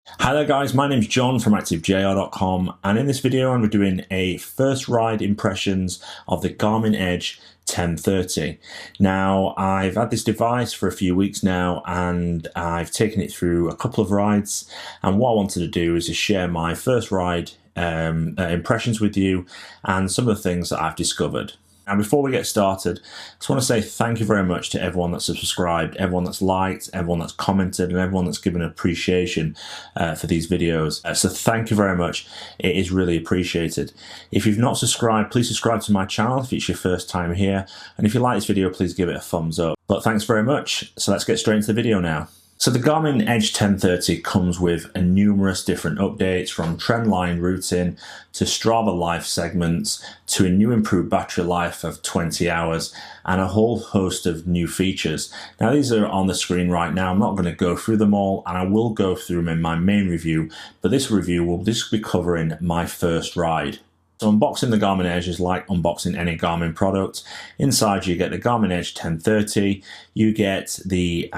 Hi there guys, my name's John from activejr.com, and in this video I'm doing a first ride impressions of the Garmin Edge 1030. Now I've had this device for a few weeks now and I've taken it through a couple of rides, and what I wanted to do is to share my first ride impressions with you and some of the things that I've discovered. Now, before we get started, I just want to say thank you very much to everyone that's subscribed, everyone that's liked, everyone that's commented, and everyone that's given appreciation for these videos. So thank you very much. It is really appreciated. If you've not subscribed, please subscribe to my channel if it's your first time here. And if you like this video, please give it a thumbs up. But thanks very much. So let's get straight into the video now. So the Garmin Edge 1030 comes with numerous different updates, from TRENDLINE routing to Strava life segments to a new improved battery life of 20 hours and a whole host of new features. Now these are on the screen right now. I'm not going to go through them all, and I will go through them in my main review, but this review will just be covering my first ride. So unboxing the Garmin Edge is like unboxing any Garmin product. Inside you get the Garmin Edge 1030, you get the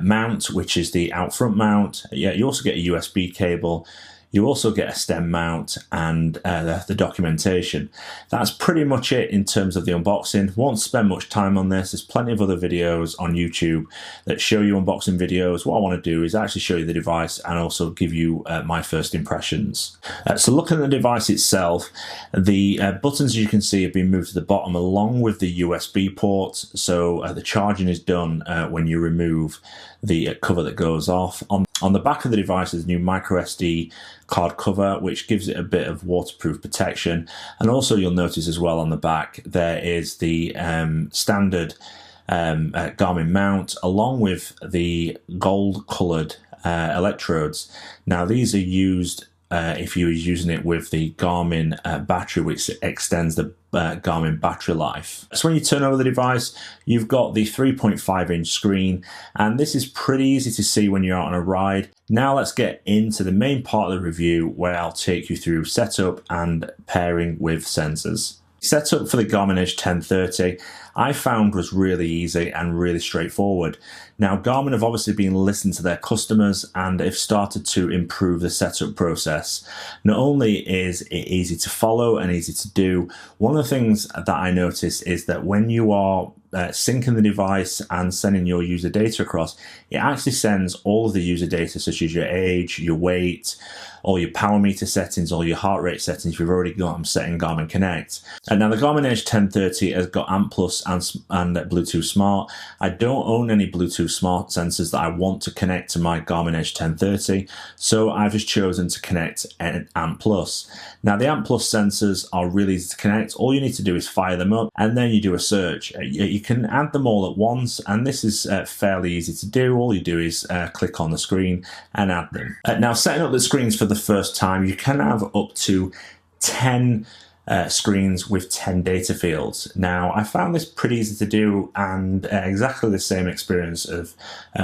mount, which is the out front mount. Yeah, you also get a USB cable. You also get a stem mount and the documentation. That's pretty much it in terms of the unboxing. Won't spend much time on this. There's plenty of other videos on YouTube that show you unboxing videos. What I want to do is actually show you the device and also give you my first impressions. So looking at the device itself, the buttons, as you can see, have been moved to the bottom along with the USB port. So the charging is done when you remove the cover that goes off. On the back of the device is a new micro SD card cover, which gives it a bit of waterproof protection. And also you'll notice as well on the back there is the standard Garmin mount along with the gold coloured electrodes. Now these are used if you're using it with the Garmin battery, which extends the Garmin battery life. So when you turn over the device, you've got the 3.5-inch screen, and this is pretty easy to see when you're out on a ride. Now let's get into the main part of the review, where I'll take you through setup and pairing with sensors. Setup for the Garmin Edge 1030 I found was really easy and really straightforward. Now Garmin have obviously been listening to their customers and have started to improve the setup process. Not only is it easy to follow and easy to do, one of the things that I noticed is that when you are syncing the device and sending your user data across, it actually sends all of the user data, such as your age, your weight, all your power meter settings, all your heart rate settings. You've already got them set in Garmin Connect. And now the Garmin Edge 1030 has got ANT+ and Bluetooth Smart. I don't own any Bluetooth Smart sensors that I want to connect to my Garmin Edge 1030, so I've just chosen to connect ANT+. Now the ANT+ sensors are really easy to connect. All you need to do is fire them up and then you do a search. You can add them all at once, and this is fairly easy to do. All you do is click on the screen and add them. Now setting up the screens for the first time, you can have up to 10 screens with 10 data fields. Now I found this pretty easy to do, and exactly the same experience of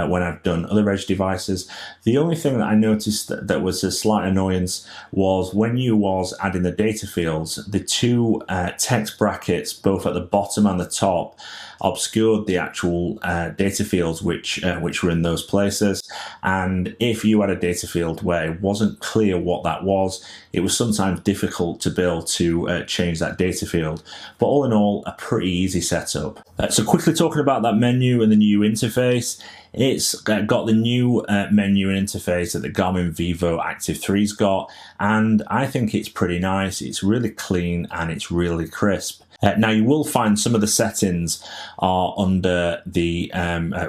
when I've done other Edge devices. The only thing that I noticed that was a slight annoyance was when you was adding the data fields, the two text brackets both at the bottom and the top obscured the actual data fields which were in those places. And if you had a data field where it wasn't clear what that was, it was sometimes difficult to be able to change that data field. But all in all, a pretty easy setup. So quickly talking about that menu and the new interface, it's got the new menu and interface that the Garmin Vivo Active 3's got, and I think it's pretty nice. It's really clean and it's really crisp. Now you will find some of the settings are under the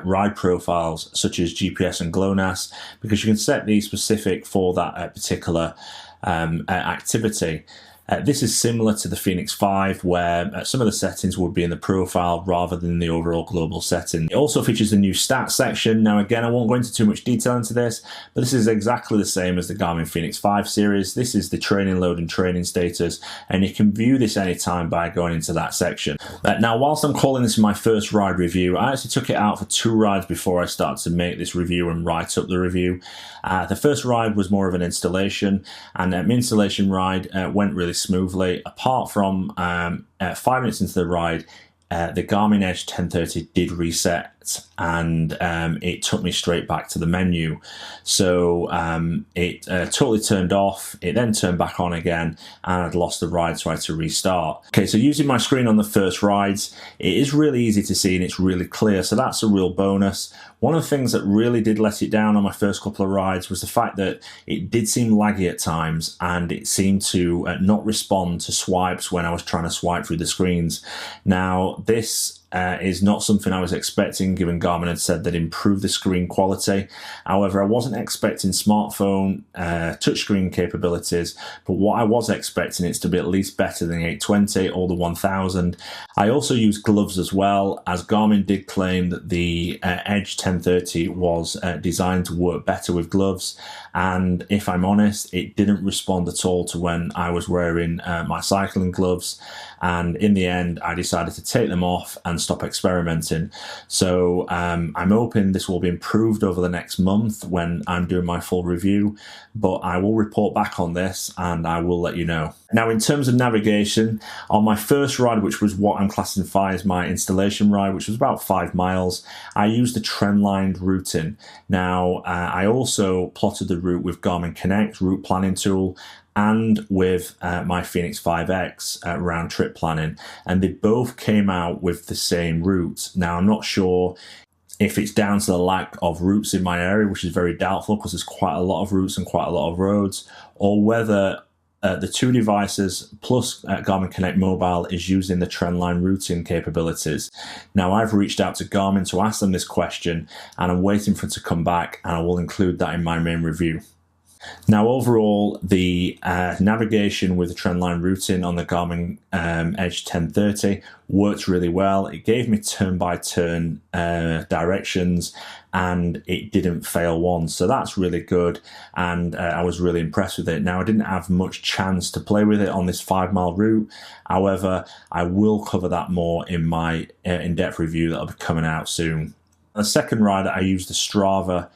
ride profiles, such as GPS and GLONASS, because you can set these specific for that particular activity. This is similar to the Fenix 5, where some of the settings would be in the profile rather than the overall global setting. It also features a new stats section. Now again, I won't go into too much detail into this, but this is exactly the same as the Garmin Fenix 5 series. This is the training load and training status, and you can view this anytime by going into that section. Now, whilst I'm calling this my first ride review, I actually took it out for 2 rides before I started to make this review and write up the review. The first ride was more of an installation, and my installation ride went really smoothly. Apart from 5 minutes into the ride, the Garmin Edge 1030 did reset Connect, and it took me straight back to the menu. So it totally turned off. It then turned back on again, and I'd lost the ride, so I had to restart. Okay, so using my screen on the first rides, it is really easy to see and it's really clear, so that's a real bonus. One of the things that really did let it down on my first couple of rides was the fact that it did seem laggy at times, and it seemed to not respond to swipes when I was trying to swipe through the screens. Now, this is not something I was expecting, given Garmin had said they'd improve the screen quality. However, I wasn't expecting smartphone touchscreen capabilities, but what I was expecting is to be at least better than the 820 or the 1000. I also used gloves as well, as Garmin did claim that the Edge 1030 was designed to work better with gloves, and if I'm honest, it didn't respond at all to when I was wearing my cycling gloves, and in the end I decided to take them off and stop experimenting. So I'm hoping this will be improved over the next month when I'm doing my full review, but I will report back on this and I will let you know. Now, in terms of navigation, on my first ride, which was what I'm classifying as my installation ride, which was about 5 miles, I used the TRENDLINE routing. Now, I also plotted the route with Garmin Connect route planning tool and with my Fenix 5X round trip planning, and they both came out with the same route. Now, I'm not sure if it's down to the lack of routes in my area, which is very doubtful because there's quite a lot of routes and quite a lot of roads, or whether the two devices plus Garmin Connect Mobile is using the TRENDLINE routing capabilities. Now, I've reached out to Garmin to ask them this question, and I'm waiting for it to come back, and I will include that in my main review. Now, overall, the navigation with the TRENDLINE routing on the Garmin Edge 1030 worked really well. It gave me turn-by-turn directions, and it didn't fail once, so that's really good, and I was really impressed with it. Now, I didn't have much chance to play with it on this 5-mile route. However, I will cover that more in my in-depth review that'll be coming out soon. The second ride, I used the Strava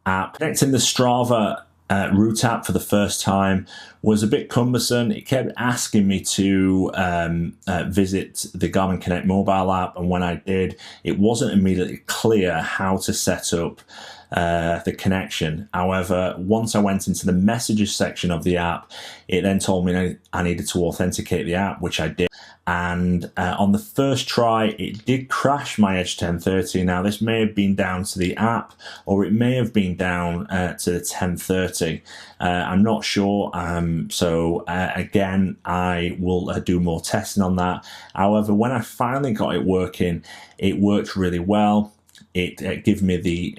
app. Connecting the Strava route app for the first time was a bit cumbersome. It kept asking me to visit the Garmin Connect mobile app, and when I did, it wasn't immediately clear how to set up the connection. However, once I went into the messages section of the app, it then told me I needed to authenticate the app, which I did. And on the first try, it did crash my Edge 1030. Now, this may have been down to the app, or it may have been down to the 1030. I'm not sure. So again, I will do more testing on that. However, when I finally got it working, it worked really well. It gives me the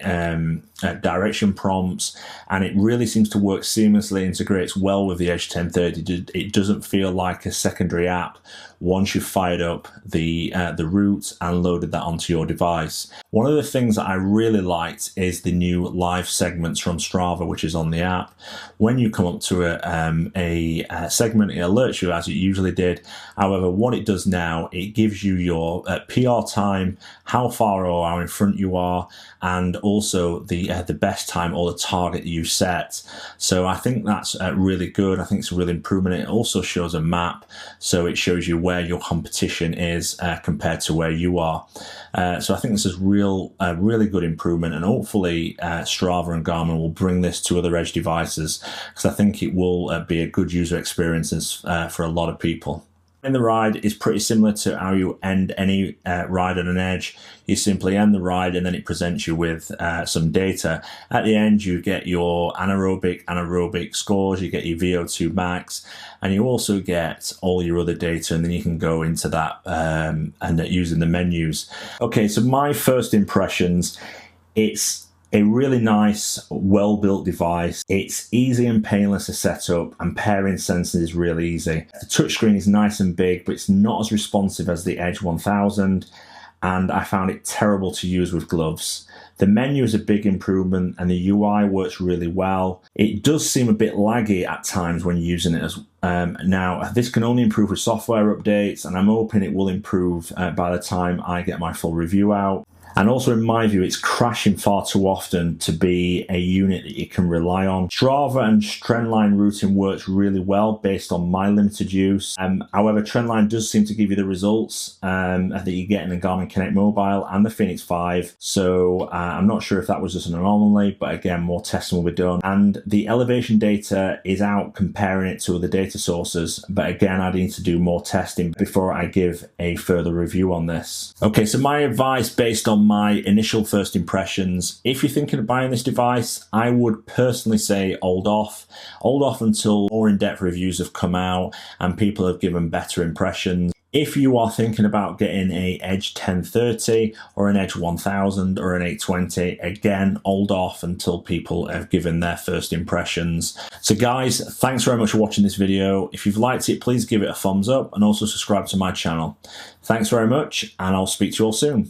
direction prompts, and it really seems to work seamlessly, integrates well with the Edge 1030. It doesn't feel like a secondary app once you've fired up the route and loaded that onto your device. One of the things that I really liked is the new live segments from Strava, which is on the app. When you come up to a segment, it alerts you as it usually did. However, what it does now, it gives you your PR time, how far or how in front you are, and also the best time or the target you set. So I think that's really good. I think it's a real improvement. It also shows a map, so it shows you where your competition is compared to where you are. So I think this is really good improvement, and hopefully Strava and Garmin will bring this to other Edge devices, because I think it will be a good user experience for a lot of people. And the ride is pretty similar to how you end any ride on an Edge. You simply end the ride, and then it presents you with some data. At the end, you get your anaerobic scores, you get your VO2 max, and you also get all your other data, and then you can go into that and using the menus. Okay, so my first impressions, it's a really nice, well-built device. It's easy and painless to set up, and pairing sensors is really easy. The touchscreen is nice and big, but it's not as responsive as the Edge 1000, and I found it terrible to use with gloves. The menu is a big improvement, and the UI works really well. It does seem a bit laggy at times when using it. Now, this can only improve with software updates, and I'm hoping it will improve by the time I get my full review out. And also, in my view, it's crashing far too often to be a unit that you can rely on. Strava and TRENDLINE routing works really well based on my limited use. However, TRENDLINE does seem to give you the results that you get in the Garmin Connect Mobile and the Fenix 5. So I'm not sure if that was just an anomaly, but again, more testing will be done. And the elevation data is out comparing it to other data sources. But again, I need to do more testing before I give a further review on this. Okay, so my advice based on my initial first impressions, if you're thinking of buying this device, I would personally say hold off until more in-depth reviews have come out and people have given better impressions. If you are thinking about getting a Edge 1030 or an Edge 1000 or an 820, again, hold off until people have given their first impressions. So guys, thanks very much for watching this video. If you've liked it, please give it a thumbs up and also subscribe to my channel. Thanks very much, and I'll speak to you all soon.